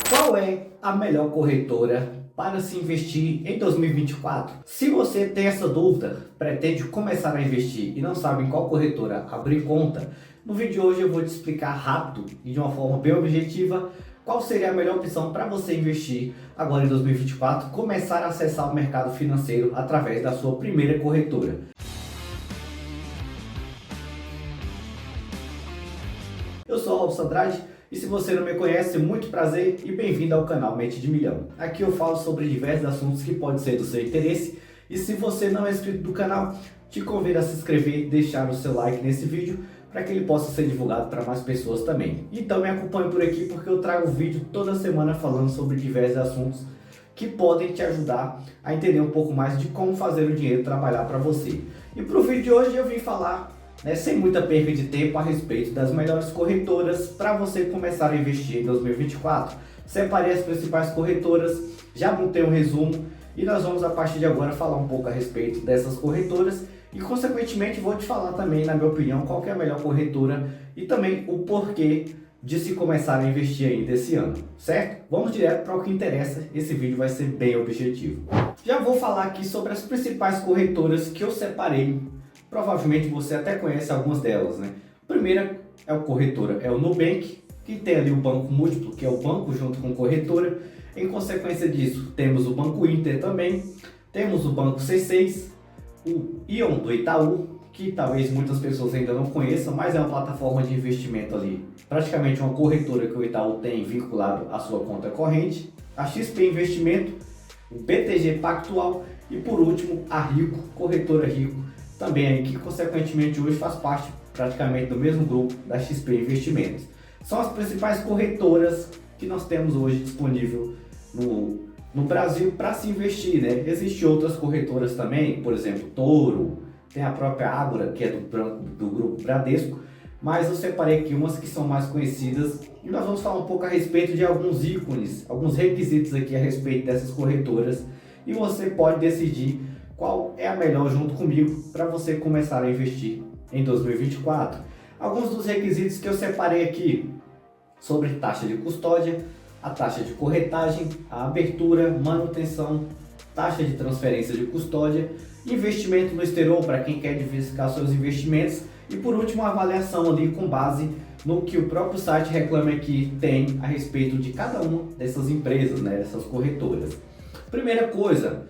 Qual é a melhor corretora para se investir em 2024? Se você tem essa dúvida, pretende começar a investir e não sabe em qual corretora abrir conta, no vídeo de hoje eu vou te explicar rápido e de uma forma bem objetiva qual seria a melhor opção para você investir agora em 2024, começar a acessar o mercado financeiro através da sua primeira corretora. Eu sou o Robson Andrade e se você não me conhece, muito prazer e bem-vindo ao canal Mente de Milhão. Aqui eu falo sobre diversos assuntos que podem ser do seu interesse e se você não é inscrito do canal, te convido a se inscrever e deixar o seu like nesse vídeo para que ele possa ser divulgado para mais pessoas também. Então me acompanhe por aqui porque eu trago vídeo toda semana falando sobre diversos assuntos que podem te ajudar a entender um pouco mais de como fazer o dinheiro trabalhar para você. E para o vídeo de hoje eu vim falar sem muita perda de tempo a respeito das melhores corretoras para você começar a investir em 2024. Separei as principais corretoras, já montei um resumo e nós vamos a partir de agora falar um pouco a respeito dessas corretoras e consequentemente vou te falar também, na minha opinião, qual que é a melhor corretora e também o porquê de se começar a investir ainda esse ano, certo? Vamos direto para o que interessa, esse vídeo vai ser bem objetivo. Já vou falar aqui sobre as principais corretoras que eu separei. Provavelmente você até conhece algumas delas, né? A primeira é a corretora, é o Nubank, que tem ali o banco múltiplo, que é o banco junto com corretora. Em consequência disso, temos o Banco Inter também, temos o Banco C6, o Ion do Itaú, que talvez muitas pessoas ainda não conheçam, mas é uma plataforma de investimento ali, praticamente uma corretora que o Itaú tem vinculado à sua conta corrente, a XP Investimento, o BTG Pactual e por último a Rico, corretora Rico, também aí que consequentemente hoje faz parte praticamente do mesmo grupo da XP Investimentos. São as principais corretoras que nós temos hoje disponível no Brasil para se investir, né? Existem outras corretoras também, por exemplo, Toro, tem a própria Ágora, que é do grupo Bradesco, mas eu separei aqui umas que são mais conhecidas e nós vamos falar um pouco a respeito de alguns ícones, alguns requisitos aqui a respeito dessas corretoras e você pode decidir qual é a melhor junto comigo para você começar a investir em 2024. Alguns dos requisitos que eu separei aqui sobre taxa de custódia, a taxa de corretagem, a abertura, manutenção, taxa de transferência de custódia, investimento no exterior para quem quer diversificar seus investimentos e por último a avaliação ali com base no que o próprio site Reclame Aqui tem a respeito de cada uma dessas empresas, né, dessas corretoras. Primeira coisa,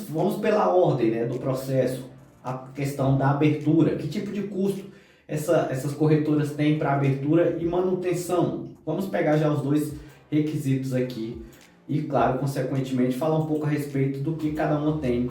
vamos pela ordem, né, do processo, a questão da abertura, que tipo de custo essas corretoras têm para abertura e manutenção. Vamos pegar já os dois requisitos aqui e, claro, consequentemente, falar um pouco a respeito do que cada uma tem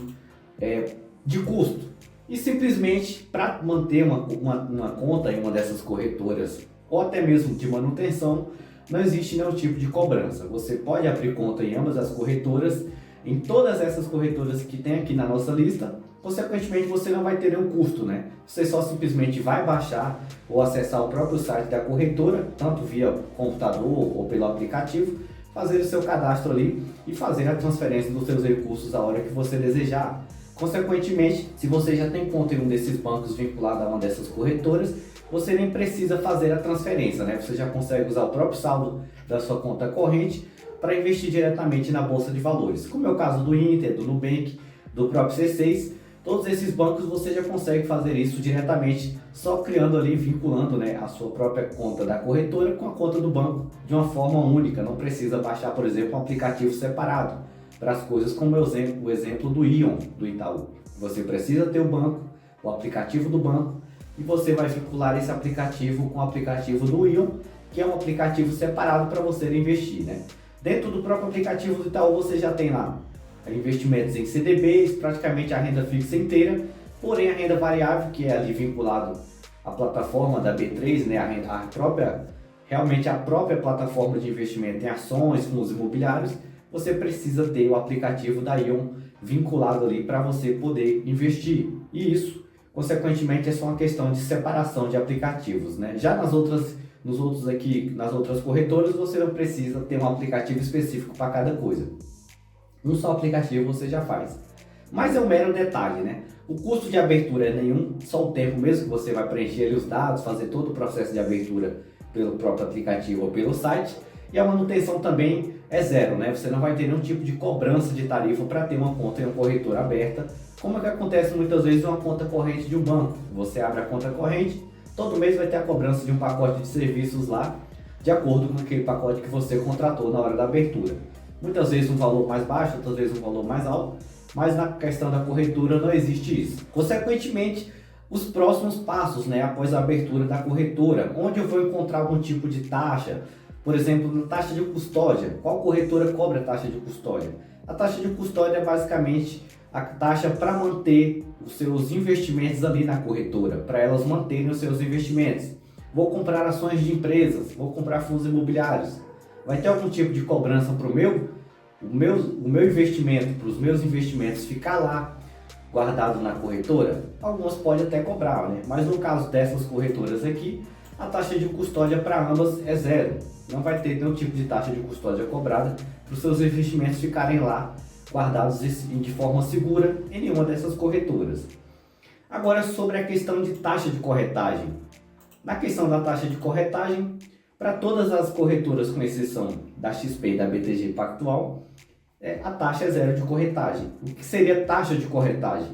de custo. E simplesmente, para manter uma conta em uma dessas corretoras, ou até mesmo de manutenção, não existe nenhum tipo de cobrança. Você pode abrir conta em ambas as corretoras, em todas essas corretoras que tem aqui na nossa lista, consequentemente você não vai ter nenhum custo, né? Você só simplesmente vai baixar ou acessar o próprio site da corretora, tanto via computador ou pelo aplicativo, fazer o seu cadastro ali e fazer a transferência dos seus recursos a hora que você desejar. Consequentemente, se você já tem conta em um desses bancos vinculado a uma dessas corretoras, você nem precisa fazer a transferência, né? Você já consegue usar o próprio saldo da sua conta corrente para investir diretamente na Bolsa de Valores. Como é o caso do Inter, do Nubank, do próprio C6, todos esses bancos você já consegue fazer isso diretamente, só criando ali, vinculando, né, a sua própria conta da corretora com a conta do banco de uma forma única. Não precisa baixar, por exemplo, um aplicativo separado para as coisas, como o exemplo do Ion, do Itaú. Você precisa ter o banco, o aplicativo do banco, e você vai vincular esse aplicativo com o aplicativo do Ion, que é um aplicativo separado para você investir, né? Dentro do próprio aplicativo do Itaú você já tem lá investimentos em CDBs, praticamente a renda fixa inteira, porém a renda variável, que é ali vinculado à plataforma da B3, né, realmente a própria plataforma de investimento em ações, fundos imobiliários, você precisa ter o aplicativo da Ion vinculado ali para você poder investir. E isso, consequentemente, é só uma questão de separação de aplicativos, né? Já nas outras corretoras você não precisa ter um aplicativo específico para cada coisa. Um só aplicativo você já faz. Mas é um mero detalhe, né? O custo de abertura é nenhum, só o tempo mesmo que você vai preencher ali os dados, fazer todo o processo de abertura pelo próprio aplicativo ou pelo site. E a manutenção também é zero, né? Você não vai ter nenhum tipo de cobrança de tarifa para ter uma conta em uma corretora aberta, como é que acontece muitas vezes em uma conta corrente de um banco. Você abre a conta corrente, todo mês vai ter a cobrança de um pacote de serviços lá, de acordo com aquele pacote que você contratou na hora da abertura. Muitas vezes um valor mais baixo, outras vezes um valor mais alto, mas na questão da corretora não existe isso. Consequentemente, os próximos passos, né, após a abertura da corretora, onde eu vou encontrar algum tipo de taxa, por exemplo, na taxa de custódia. Qual corretora cobra a taxa de custódia? A taxa de custódia é basicamente a taxa para manter os seus investimentos ali na corretora, para elas manterem os seus investimentos. Vou comprar ações de empresas, vou comprar fundos imobiliários. Vai ter algum tipo de cobrança para o meu investimento, para os meus investimentos ficar lá guardado na corretora? Algumas podem até cobrar, né? Mas no caso dessas corretoras aqui, a taxa de custódia para ambas é zero. Não vai ter nenhum tipo de taxa de custódia cobrada para os seus investimentos ficarem lá guardados de forma segura em nenhuma dessas corretoras. Agora, sobre a questão de taxa de corretagem. Na questão da taxa de corretagem, para todas as corretoras, com exceção da XP e da BTG Pactual, a taxa é zero de corretagem. O que seria taxa de corretagem?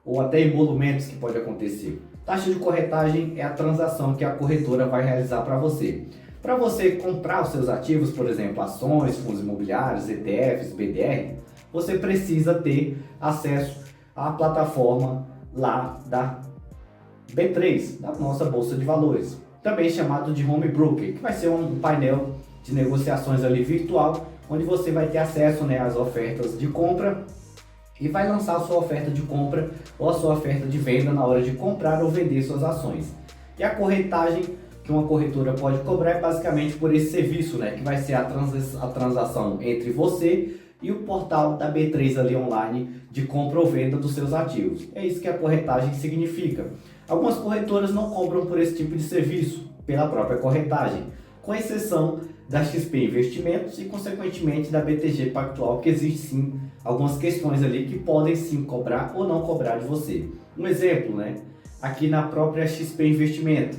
Ou até emolumentos que pode acontecer. Taxa de corretagem é a transação que a corretora vai realizar para você. Para você comprar os seus ativos, por exemplo, ações, fundos imobiliários, ETFs, BDR, você precisa ter acesso à plataforma lá da B3, da nossa Bolsa de Valores, também chamado de Home Broker, que vai ser um painel de negociações ali virtual, onde você vai ter acesso, né, às ofertas de compra e vai lançar a sua oferta de compra ou a sua oferta de venda na hora de comprar ou vender suas ações. E a corretagem que uma corretora pode cobrar é basicamente por esse serviço, né, que vai ser a transação entre você e o portal da B3 ali online de compra ou venda dos seus ativos. É isso que a corretagem significa. Algumas corretoras não cobram por esse tipo de serviço, pela própria corretagem, com exceção da XP Investimentos e, consequentemente, da BTG Pactual, que existe sim algumas questões ali que podem sim cobrar ou não cobrar de você. Um exemplo, né? Aqui na própria XP Investimento,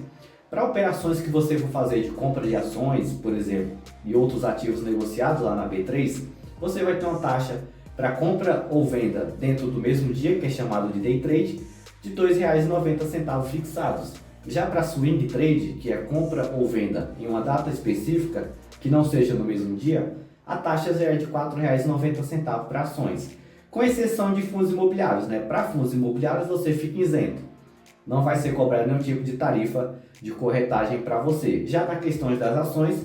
para operações que você for fazer de compra de ações, por exemplo, e outros ativos negociados lá na B3, você vai ter uma taxa para compra ou venda dentro do mesmo dia, que é chamado de Day Trade, de R$ 2,90 fixados. Já para Swing Trade, que é compra ou venda em uma data específica, que não seja no mesmo dia, a taxa já é de R$ 4,90 para ações, com exceção de fundos imobiliários, né? Para fundos imobiliários você fica isento, não vai ser cobrado nenhum tipo de tarifa de corretagem para você. Já na questão das ações,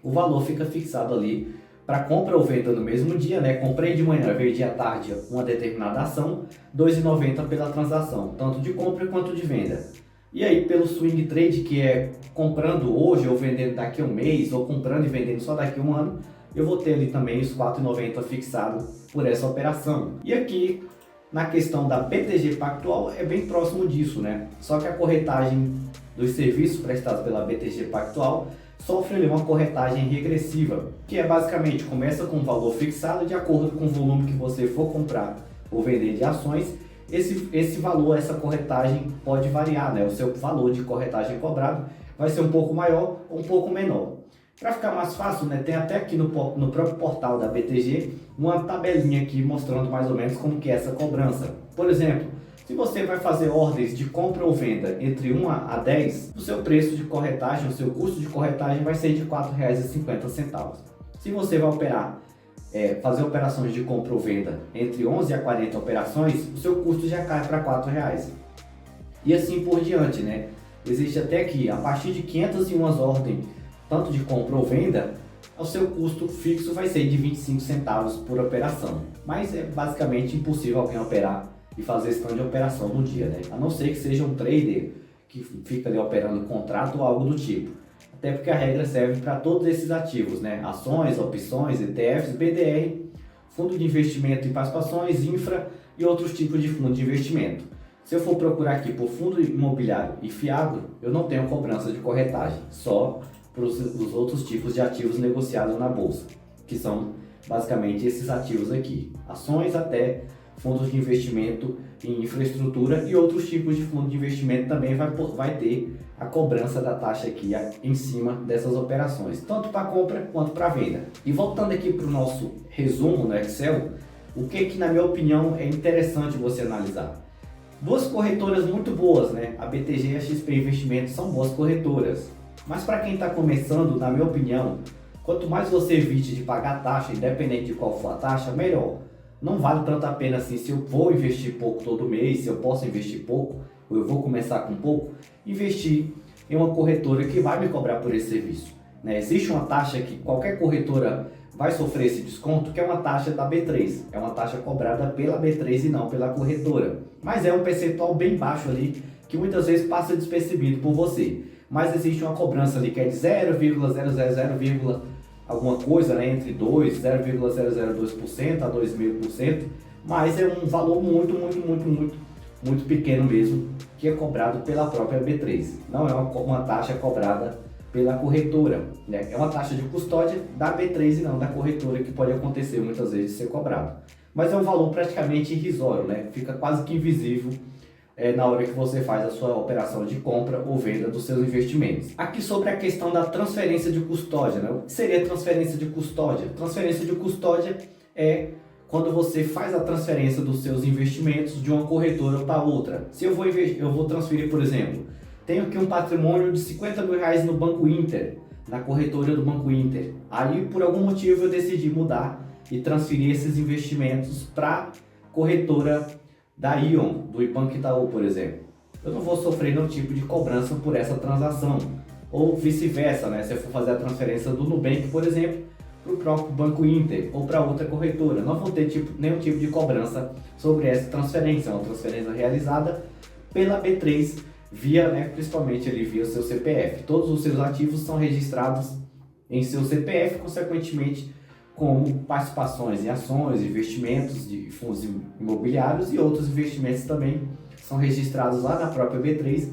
o valor fica fixado ali para compra ou venda no mesmo dia, né? Comprei de manhã, vendi à tarde uma determinada ação, R$ 2,90 pela transação, tanto de compra quanto de venda. E aí pelo Swing Trade, que é comprando hoje ou vendendo daqui a um mês, ou comprando e vendendo só daqui a um ano, eu vou ter ali também os R$ 4,90 fixado por essa operação. E aqui na questão da BTG Pactual é bem próximo disso, né? Só que a corretagem dos serviços prestados pela BTG Pactual sofre ali uma corretagem regressiva, que é basicamente começa com um valor fixado de acordo com o volume que você for comprar ou vender de ações. Esse valor, essa corretagem pode variar, né? O seu valor de corretagem cobrado vai ser um pouco maior ou um pouco menor. Para ficar mais fácil, né, tem até aqui no próprio portal da BTG uma tabelinha aqui mostrando mais ou menos como que é essa cobrança. Por exemplo, se você vai fazer ordens de compra ou venda entre 1 a 10, o seu preço de corretagem, o seu custo de corretagem vai ser de R$ 4,50. Se você vai fazer operações de compra ou venda entre 11 a 40 operações, o seu custo já cai para R$ 4,00. E assim por diante, né? Existe até aqui, a partir de 501 ordens, tanto de compra ou venda, o seu custo fixo vai ser de 25 centavos por operação. Mas é basicamente impossível alguém operar e fazer esse tanto de operação no dia, né? A não ser que seja um trader que fica ali operando contrato ou algo do tipo. Até porque a regra serve para todos esses ativos, né? Ações, opções, ETFs, BDR, fundo de investimento em participações, infra e outros tipos de fundo de investimento. Se eu for procurar aqui por fundo imobiliário e fiado, eu não tenho cobrança de corretagem, só para os outros tipos de ativos negociados na bolsa, que são basicamente esses ativos aqui, ações até fundos de investimento em infraestrutura e outros tipos de fundo de investimento também vai ter a cobrança da taxa aqui em cima dessas operações, tanto para compra quanto para venda. E voltando aqui para o nosso resumo no Excel, o que na minha opinião é interessante você analisar? Duas corretoras muito boas, né? A BTG e a XP Investimentos são boas corretoras, mas para quem está começando, na minha opinião, quanto mais você evite de pagar taxa, independente de qual for a taxa, melhor. Não vale tanto a pena assim, se eu vou investir pouco todo mês, se eu posso investir pouco, ou eu vou começar com pouco, investir em uma corretora que vai me cobrar por esse serviço, né? Existe uma taxa que qualquer corretora vai sofrer esse desconto, que é uma taxa da B3, é uma taxa cobrada pela B3 e não pela corretora, mas é um percentual bem baixo ali, que muitas vezes passa despercebido por você, mas existe uma cobrança ali que é de 0,000, alguma coisa, né, entre 0,002% a 2,5%, mas é um valor muito pequeno mesmo, que é cobrado pela própria B3. Não é uma taxa cobrada pela corretora, né? É uma taxa de custódia da B3 e não da corretora, que pode acontecer muitas vezes de ser cobrado. Mas é um valor praticamente irrisório, né? Fica quase que invisível na hora que você faz a sua operação de compra ou venda dos seus investimentos. Aqui sobre a questão da transferência de custódia, né? O que seria transferência de custódia? Transferência de custódia é quando você faz a transferência dos seus investimentos de uma corretora para outra. Se eu vou transferir, por exemplo, tenho aqui um patrimônio de 50 mil reais no Banco Inter, na corretora do Banco Inter. Aí, por algum motivo, eu decidi mudar e transferir esses investimentos para a corretora da Ion, do Banco Itaú, por exemplo. Eu não vou sofrer nenhum tipo de cobrança por essa transação. Ou vice-versa, né? Se eu for fazer a transferência do Nubank, por exemplo, para o próprio Banco Inter ou para outra corretora, não vou ter nenhum tipo de cobrança sobre essa transferência. É uma transferência realizada pela B3 via, né, principalmente ali via o seu CPF. Todos os seus ativos são registrados em seu CPF, consequentemente, como participações em ações, investimentos de fundos imobiliários e outros investimentos também são registrados lá na própria B3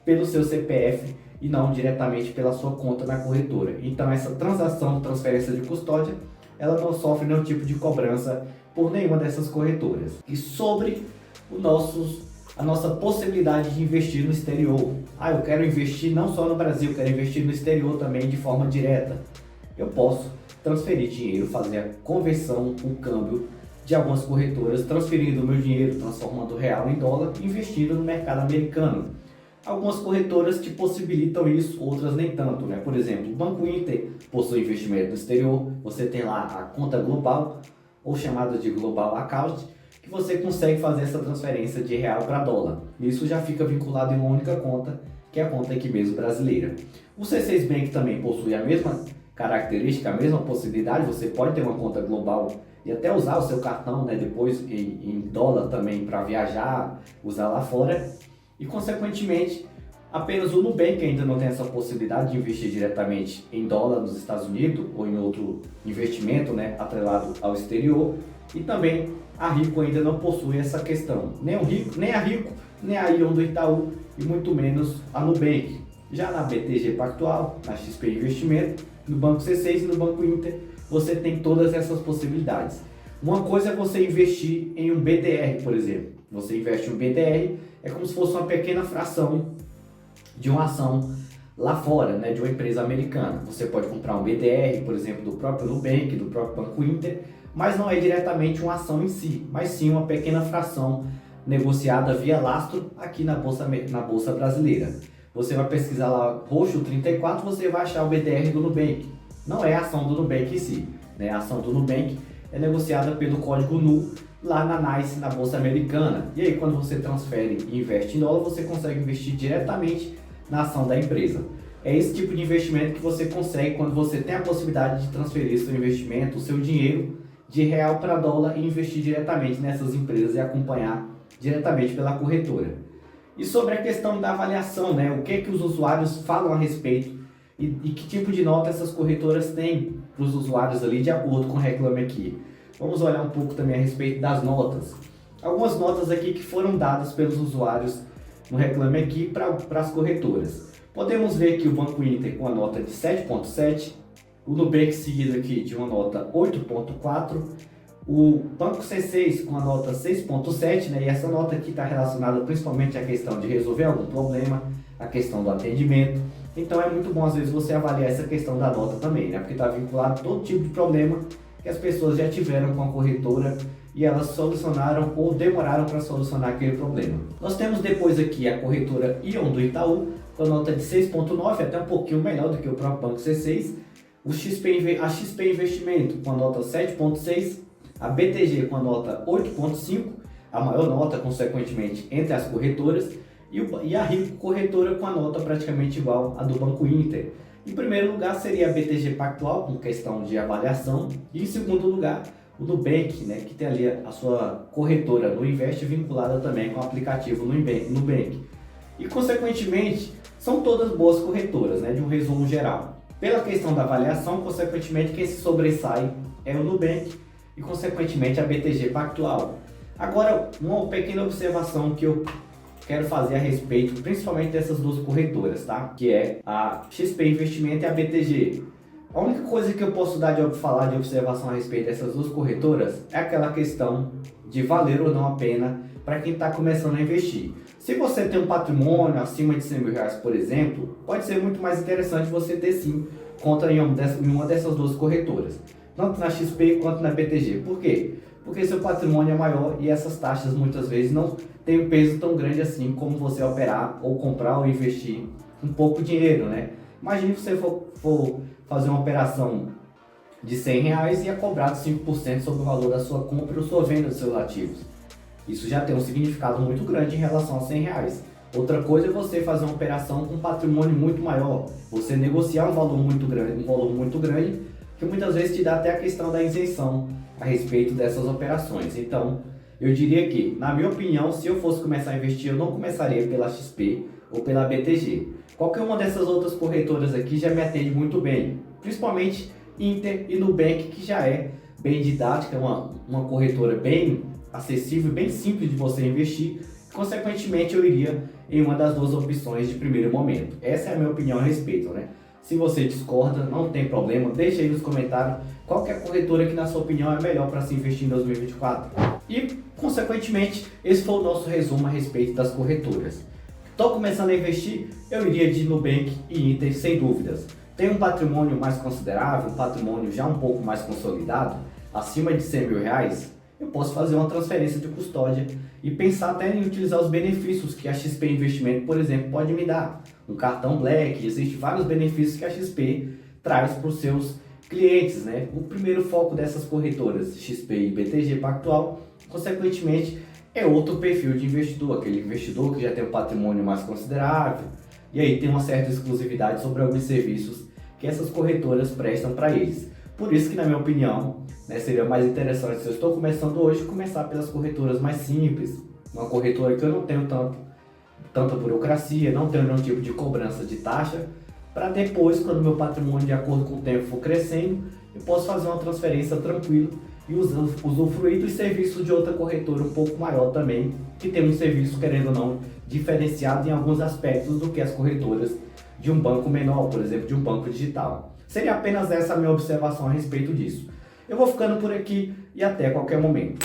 pelo seu CPF e não diretamente pela sua conta na corretora. Então essa transação de transferência de custódia, ela não sofre nenhum tipo de cobrança por nenhuma dessas corretoras. E sobre a nossa possibilidade de investir no exterior. Eu quero investir não só no Brasil, quero investir no exterior também de forma direta. Eu posso transferir dinheiro, fazer a conversão, o câmbio de algumas corretoras, transferindo o meu dinheiro, transformando o real em dólar, investindo no mercado americano. Algumas corretoras te possibilitam isso, outras nem tanto, né? Por exemplo, o Banco Inter possui investimento no exterior, você tem lá a conta global, ou chamada de Global Account, que você consegue fazer essa transferência de real para dólar. Isso já fica vinculado em uma única conta, que é a conta aqui mesmo brasileira. O C6 Bank também possui a mesma característica, a mesma possibilidade, você pode ter uma conta global e até usar o seu cartão, né, depois em dólar também para viajar, usar lá fora. E consequentemente, apenas o Nubank ainda não tem essa possibilidade de investir diretamente em dólar nos Estados Unidos ou em outro investimento, né, atrelado ao exterior. E também a Rico ainda não possui essa questão, nem a Rico, nem a Ion do Itaú e muito menos a Nubank. Já na BTG Pactual, na XP Investimento, no Banco C6 e no Banco Inter, você tem todas essas possibilidades. Uma coisa é você investir em um BDR, por exemplo. Você investe em um BDR, é como se fosse uma pequena fração de uma ação lá fora, né, de uma empresa americana. Você pode comprar um BDR, por exemplo, do próprio Nubank, do próprio Banco Inter, mas não é diretamente uma ação em si, mas sim uma pequena fração negociada via lastro aqui na Bolsa Brasileira. Você vai pesquisar lá roxo 34, você vai achar o BDR do Nubank. Não é a ação do Nubank em si, né? A ação do Nubank é negociada pelo código NU lá na NYSE, na Bolsa Americana. E aí quando você transfere e investe em dólar, você consegue investir diretamente na ação da empresa. É esse tipo de investimento que você consegue quando você tem a possibilidade de transferir seu investimento, o seu dinheiro de real para dólar e investir diretamente nessas empresas e acompanhar diretamente pela corretora. E sobre a questão da avaliação, né? O que os usuários falam a respeito e que tipo de nota essas corretoras têm para os usuários ali de acordo com o Reclame Aqui. Vamos olhar um pouco também a respeito das notas. Algumas notas aqui que foram dadas pelos usuários no Reclame Aqui para as corretoras. Podemos ver aqui o Banco Inter com a nota de 7.7, o Nubank seguido aqui de uma nota 8.4, O Banco C6 com a nota 6.7, né? E essa nota aqui está relacionada principalmente à questão de resolver algum problema, a questão do atendimento. Então é muito bom às vezes você avaliar essa questão da nota também, né? Porque está vinculado a todo tipo de problema que as pessoas já tiveram com a corretora e elas solucionaram ou demoraram para solucionar aquele problema. Nós temos depois aqui a corretora Ion do Itaú, com a nota de 6.9, até um pouquinho melhor do que o próprio Banco C6. A XP Investimento com a nota 7.6, a BTG com a nota 8.5, a maior nota consequentemente entre as corretoras, e a Rico Corretora com a nota praticamente igual à do Banco Inter. Em primeiro lugar seria a BTG Pactual, com questão de avaliação, e em segundo lugar o Nubank, né, que tem ali a sua corretora no Invest vinculada também com o aplicativo Nubank. E consequentemente são todas boas corretoras, né, de um resumo geral. Pela questão da avaliação, consequentemente quem se sobressai é o Nubank e consequentemente a BTG Pactual. Agora, uma pequena observação que eu quero fazer a respeito, principalmente dessas duas corretoras, tá? Que é a XP Investimento e a BTG. A única coisa que eu posso falar de observação a respeito dessas duas corretoras é aquela questão de valer ou não a pena para quem está começando a investir. Se você tem um patrimônio acima de 100 mil reais, por exemplo, pode ser muito mais interessante você ter sim conta em uma dessas duas corretoras, tanto na XP quanto na BTG. Por quê? Porque seu patrimônio é maior e essas taxas muitas vezes não têm um peso tão grande assim como você operar ou comprar ou investir um pouco dinheiro, né? Imagine se você for fazer uma operação de 100 reais e é cobrado 5% sobre o valor da sua compra ou sua venda dos seus ativos. Isso já tem um significado muito grande em relação a 100 reais. Outra coisa é você fazer uma operação com um patrimônio muito maior, você negociar um valor muito grande, que muitas vezes te dá até a questão da isenção a respeito dessas operações. Então, eu diria que, na minha opinião, se eu fosse começar a investir, eu não começaria pela XP ou pela BTG. Qualquer uma dessas outras corretoras aqui já me atende muito bem, principalmente Inter e Nubank, que já é bem didática, uma corretora bem acessível, bem simples de você investir. Consequentemente, eu iria em uma das duas opções de primeiro momento. Essa é a minha opinião a respeito, né? Se você discorda, não tem problema, deixa aí nos comentários qual que é a corretora que na sua opinião é melhor para se investir em 2024. E, consequentemente, esse foi o nosso resumo a respeito das corretoras. Estou começando a investir, eu iria de Nubank e Inter sem dúvidas. Tem um patrimônio mais considerável, um patrimônio já um pouco mais consolidado, acima de 100 mil reais, eu posso fazer uma transferência de custódia e pensar até em utilizar os benefícios que a XP Investimento, por exemplo, pode me dar. Um cartão Black, existem vários benefícios que a XP traz para os seus clientes, né? O primeiro foco dessas corretoras, XP e BTG Pactual, consequentemente, é outro perfil de investidor, aquele investidor que já tem um patrimônio mais considerável e aí tem uma certa exclusividade sobre alguns serviços que essas corretoras prestam para eles. Por isso que, na minha opinião, né, seria mais interessante, se eu estou começando hoje, começar pelas corretoras mais simples, uma corretora que eu não tenho tanta burocracia, não tenho nenhum tipo de cobrança de taxa, para depois, quando meu patrimônio de acordo com o tempo for crescendo, eu posso fazer uma transferência tranquilo e usufruir dos serviços de outra corretora um pouco maior também, que tem um serviço, querendo ou não, diferenciado em alguns aspectos do que as corretoras de um banco menor, por exemplo, de um banco digital. Seria apenas essa a minha observação a respeito disso. Eu vou ficando por aqui e até qualquer momento.